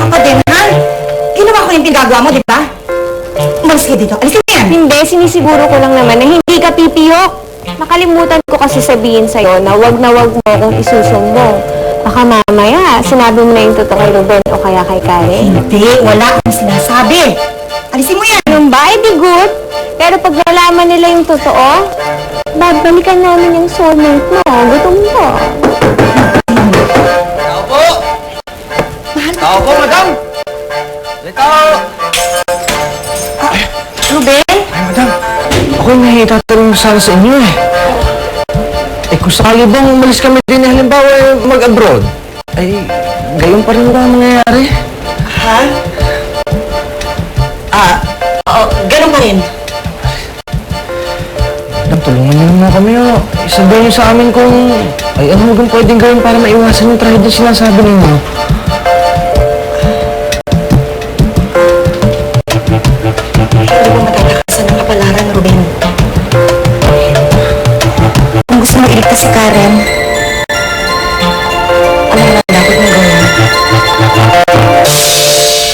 ka pa din, ha? Ginawa ko yung pinagagawa mo, di ba? Umalis ka dito. Alisin mo yan. Hindi, sinisiguro ko lang naman na hindi ka pipiyok. Nakalimutan ko kasi sabihin sa'yo na wag mo akong isusumbong. Baka mamaya, sinabi mo na yung totoo kay Ruben o kaya kay Karen. Hindi, wala akong sinasabi. Alisin mo yan. Yung ba, di good. Pero pag nalaman nila yung totoo, babalikan namin yung soulmate mo. Gutom mo. Tao po! Tao po, madam! Tao! Ruben? Ay, madam. Ako'y may tatanong sana sa inyo eh. Kung sakali bang umalis kami din halimbawa mag-abroad, ay gayon pa rin ba ang mangyayari? Ha? Oo, ganun pa rin. Madam, tulungan niyo naman kami oh. Isabihin niyo sa amin kung ay ano mo pwedeng gawin para maiwasan yung tragedy sinasabi ninyo. Hindi mo matatakasan ang kapalaran, Ruben. Kung gusto mo iligtas si Karen, ano na dapat mong gawin?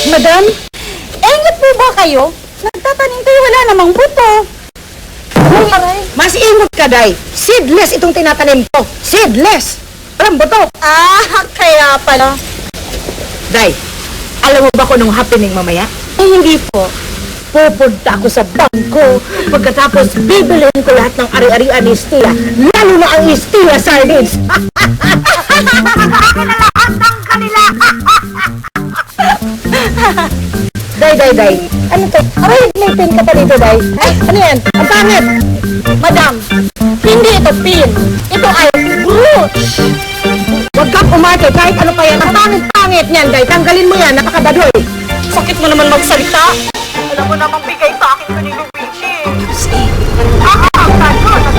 Madam, ingat po ba kayo? Nagtatanim kayo, wala namang buto. Mas ingot ka, Day. Seedless itong tinatanim ko. Seedless! Walang buto. Kaya pala. Day, alam mo ba kung anong happening mamaya? Hindi po. Pupunta ako sa bangko. Pagkatapos, bibiliin ko lahat ng ari-arian ni Stila. Lalo na ang Stila sardines. Akin na lahat ng kanila. Day. Ano to? Aray, may pin ka pa dito, Day. Ay, ano yan? Ang pangit. Madam, hindi ito pin. Ito ay brooch. Huwag kang umarte kahit ano pa yan. Ang pangit-pangit niyan, Day. Tanggalin mo yan, napakabadoy. Sakit mo naman magsalita. Alam mo namang bigay sa akin ko ni Luigi.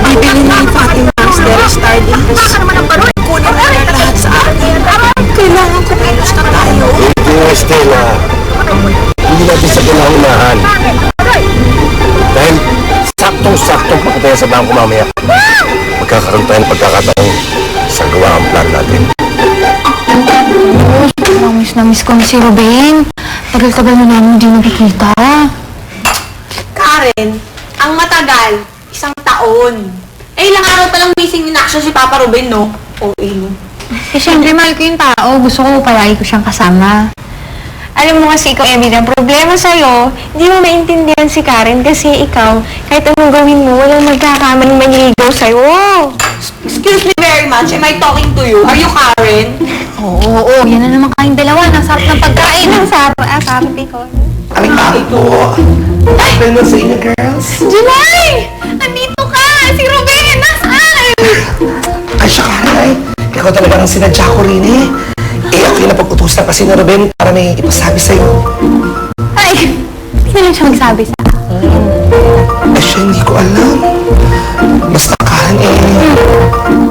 Bibili na yung Fatima Stella Stardust. Baka naman ang baroy. Kunin na rin lahat sa akin. Kailangan ko kilos na tayo. Hindi, Stella. Hindi natin sa pinangunahan. Dahil saktong-saktong pakataya sa bangko mamaya. Magkakaroon tayo ng pagkakataong sa gawa ang plan natin. Namiss ko na si Ruben. Tagal-tagal na namin hindi nakikita. Karen, ang matagal, 1 taon. Eh, ilang araw palang missing in action si Papa Ruben, no? OA mo. Eh, syempre, mahal ko yung tao. Gusto ko palagi ko siyang kasama. Alam mo kasi ikaw, Emily, ang problema sa'yo, hindi mo maintindihan si Karen kasi ikaw, kahit anong gawin mo, walang magkakamaling maniligaw sa'yo. Excuse me very much, am I talking to you? Are you Karen? Oo, yan na naman kayong dalawa. Nasarap ng pagkain. Nasarap, ikaw. Ay, po. Ano sa inyo, girls? July! Nandito ka! Si Ruben! Nasaan? Ay, siya, Karen. Ikaw talaga ang sinadya ko rin eh. Eh, ako yung napag-utusan kasi ni Ruben para may ipasabi sa'yo. Ay, hindi na lang siya magsabi sa akin. Eh, siya, hindi ko alam. Basta, Karen,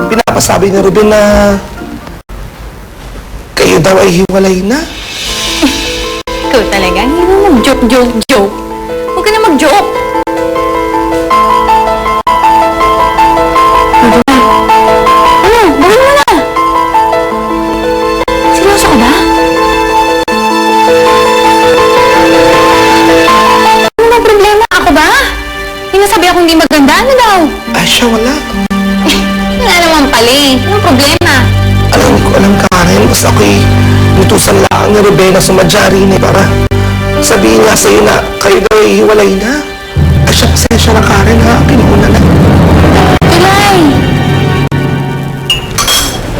pinapasabi ni Ruben na kayo daw ay hiwalay na. Ikaw talaga, hindi mo mag-joke. Huwag ka na mag-joke. Ano? Gawin mo na! Seryoso ka ba? Ano na problema? Ako ba? Hinasabi ako hindi maganda? Ano daw? Ay, siya, wala. Wala naman pala eh. Anong problema? Alam ko alam, Karen. Basta ako'y nutusan lang ni Ruben na sumadya rin eh para sabihin nga sa'yo na kayo daw ay hiwalay na. Ay, siya, pasensya na, Karen, ha? Pinuna na. Tulay!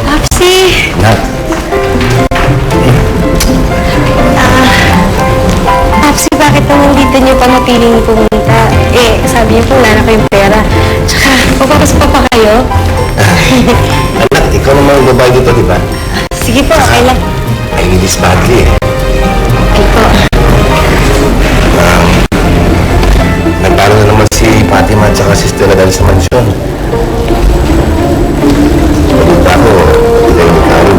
Papsi! Nat. Papsi, bakit naman dito niyo pa mapiling pumunta? Eh, sabi niyo po wala na kayong pera. Tsaka, papapas pa pa kayo? Anak, ikaw naman ang babae dito, di ba? Sige po, okay lang. I need this badly eh. Okay po. Nagplano na naman si Fatima at saka si Stella dahil sa mansyon. Pagpunta ko, hindi ni Karen.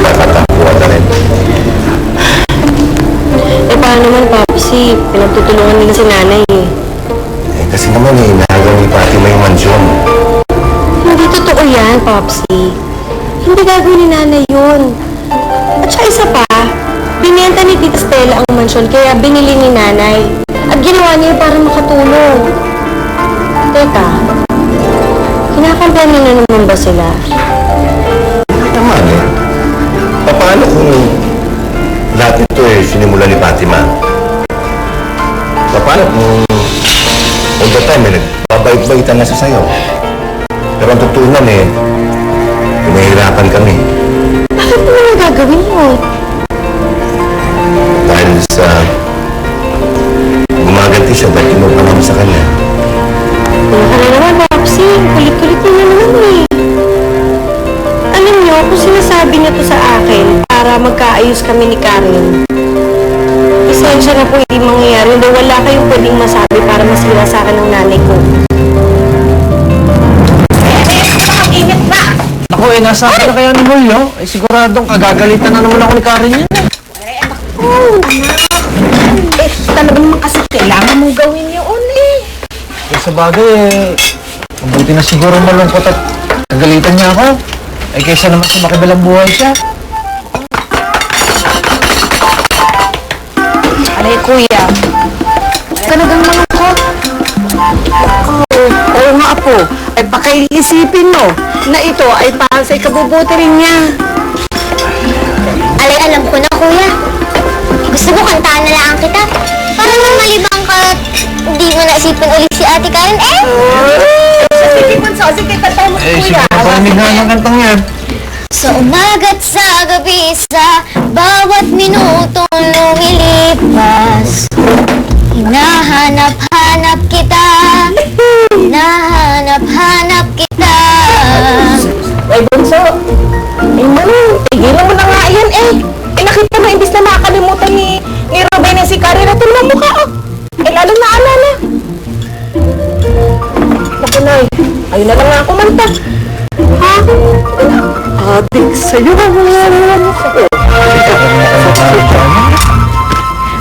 Nakatakuha na rin. Eh, paano naman, Papsi? Pinagtutulungan nila si nanay eh. Eh, kasi naman eh, nahagaw ni Fatima yung mansyon. Hindi totoo yan, Popsi. Hindi gagawin ni nanay yun. At saka isa pa, binenta ni Tita Stella ang mansyon, kaya binili ni Nanay. At ginawa niya para makatulong. Teka, kinakampihan na naman ba sila? Naman eh. Paano kung lahat ito sinimula ni Fatima? Paano kung all the time nagbabait-baitan na siya sa'yo? Pero ang totoo nun pinahirapan kami. Bakit mo naman gagawin mo? Dahil sa gumaganti siya dahil kinuha naman sa kanya. Wala ka na naman, Roxy. Kulit-kulit niya na naman eh. Alam niyo, kung sinasabi niya to sa akin para magkaayos kami ni Karen, isensya na po hindi mangyayari dahil wala kayong pwedeng masabi para masira sa akin ng nanay ko. Ingat ba? Ako nasa akin na kaya ni Julio. Siguradong kagagalitan na naman ako ni Karen yan. Talaga naman kasi kailangan mong gawin yun Sa bagay mabuti na siguro malungkot at kagalitan niya ako. Kaysa naman sa makibalang buhay siya. Aray, kuya. Kanagang malungkot. Oo nga po, ay pakaiisipin mo na ito ay para sa ikabubuti rin niya. Alay, alam ko na, kuya. Gusto mo kantaan na lang kita? Para nang malibang ka at hindi mo naisipin ulit si Ate Karen, eh? Sige, Bunso, sige, tatay mo, Siguro kuya. parinig na ng kantang yan. Sa umaga't sa gabi, sa bawat minutong lumilipas, hinahanap-hanap kita, hinahanap-hanap kita. Ay, Bunso, tigilan mo na nga yan eh. Nakita mo, imbis na makakalimutan ni Ruben si Karen na tulong mukha, oh. Lalo na alala. Naku, Nay, ayun na lang nga ako manta. Ha? Adik sa'yo,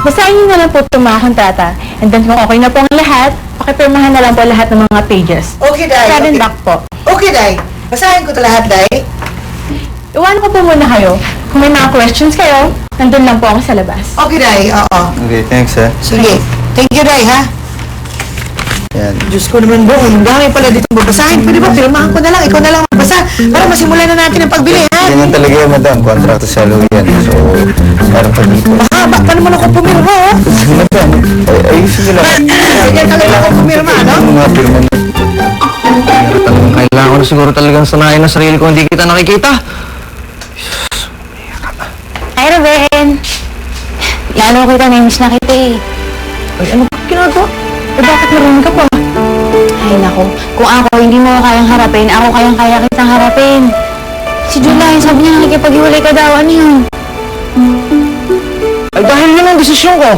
Basahin niyo na lang po itong mga kontrata. And then kung okay na po ang lahat, pakipirmahan na lang po lahat ng mga pages. Okay, Day. Karen Okay. back po. Okay, Day. Basahin ko ito lahat, Day. Iwan ko po muna kayo. Kung may mga questions kayo, nandun lang po ako sa labas. Okay, Day. Oo. Okay, thanks Sige. Thank you, Day, ha? Yan. Diyos ko naman, Bong. Ang dami pala dito babasahin. Pwede ba? Pirmahan ko na lang. Ikaw na lang magbasa. Para masimulan na natin ang pagbili, ha? Ganyan talaga yun, madam. Kontrakto sa Luyan. So, parang pa dito. Mahaba pa naman ako pumirma, ha? Madam, ayusin nila. Ganyan talaga ako pumirma, no? Mga pirma niyo. Kailangan ko na siguro talagang sanayin ang sarili ko hindi kita nakikita. Hi, Ruben! Lalo kita na-miss na kita eh. Ay, ano ba ginagawa? Eh, bakit marunong ka pa? Ay, naku. Kung ako hindi mo kayang harapin, ako kayang-kaya kitang harapin. Si July, sabi niya nakikipag-iwalay ka daw. Ano yun? Ay, dahil yun ang desisyon ko.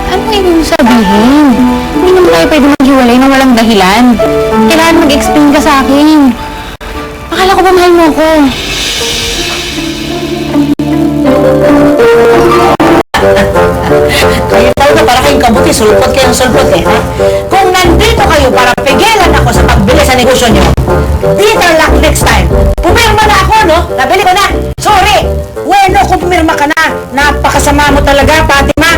Ano ibig mo sabihin? Hindi naman tayo pwede maghiwalay na walang dahilan. Kailangan mag-explain ka sa akin. Akala ko ba mahal mo ko? Kayo talaga para kayong kabuti, sulpot kayong sulpot eh, ha? Kung nandito kayo para pigilan ako sa pagbili sa negosyo nyo, dito lang next time. Pumirma na ako, no? Nabili ko na. Sorry! Bueno, kung pumirma ka na, napakasama mo talaga, Fatima.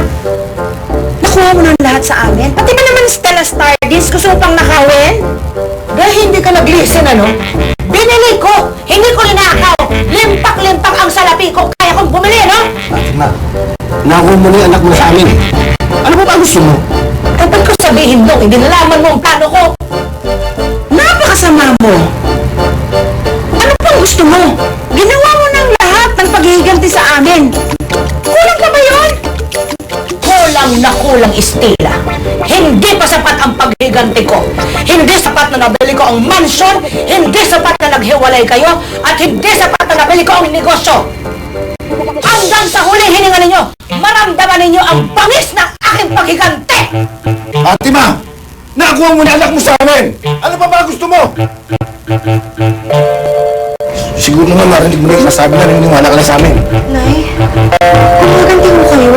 Nakuha mo ng lahat sa amin. Pati ba naman Stella Stardust, gusto mo pang nakawin? Dahil hindi ka nag-listen, ano? Binili ko! Hindi ko ninakaw! Limpak-limpak ang salapi ko! Kaya kong bumili, no? Fatima, nakuha mo na yung anak mo sa amin. Ano ba gusto mo? Eh, ba't ko sabihin dong, hindi nalaman mo ang plano ko? Napakasama mo! Ano pang gusto mo? Ginawa mo ng lahat ng paghihiganti sa amin. Kulang pa ba yun? Kulang na kulang, Estela. Hindi pa sapat ang paghiganti ko. Hindi sapat na nabili ko ang mansion, hindi sapat na naghiwalay kayo, at hindi sapat na nabili ko ang negosyo. Hanggang sa huli hininga ninyo, maramdaman ninyo ang bangis ng aking paghiganti! Fatima! Nakuha mo na anak mo sa amin! Ano pa ba gusto mo? Siguro naman narinig mo na yung sabi na naniniwala ka na sa amin. Nay, kung maganti mo kayo,